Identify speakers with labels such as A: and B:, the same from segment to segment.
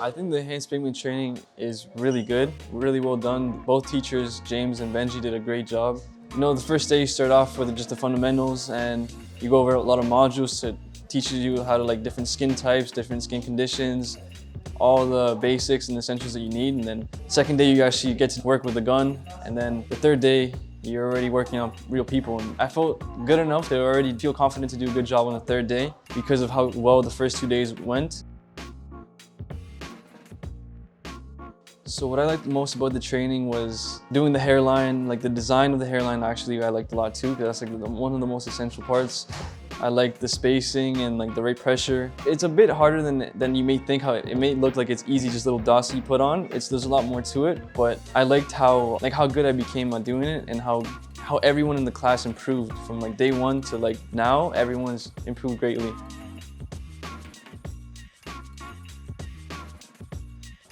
A: I think the enhanced pigment training is really good, really well done. Both teachers, James and Benji, did a great job. You know, the first day you start off with just the fundamentals and you go over a lot of modules to teaches you how to different skin types, different skin conditions, all the basics and essentials that you need. And then second day you actually get to work with the gun. And then the third day, you're already working on real people. And I felt good enough to already feel confident to do a good job on the third day because of how well the first 2 days went. So what I liked most about the training was doing the hairline, the design of the hairline actually I liked a lot too, because that's one of the most essential parts. I like the spacing and the right pressure. It's a bit harder than you may think. How it may look like it's easy, just little dots that you put on. There's a lot more to it, but I liked how good I became at doing it and how everyone in the class improved from day one to now. Everyone's improved greatly.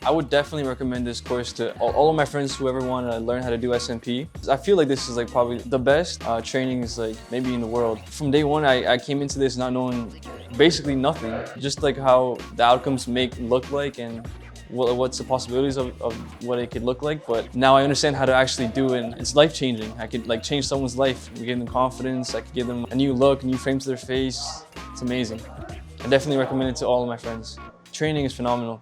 A: I would definitely recommend this course to all of my friends who ever want to learn how to do SMP. I feel like this is probably the best trainings maybe in the world. From day one, I came into this not knowing basically nothing, just how the outcomes look like and what's the possibilities of what it could look like. But now I understand how to actually do it, and it's life-changing. I could change someone's life, give them confidence, I could give them a new look, a new frame to their face. It's amazing. I definitely recommend it to all of my friends. Training is phenomenal.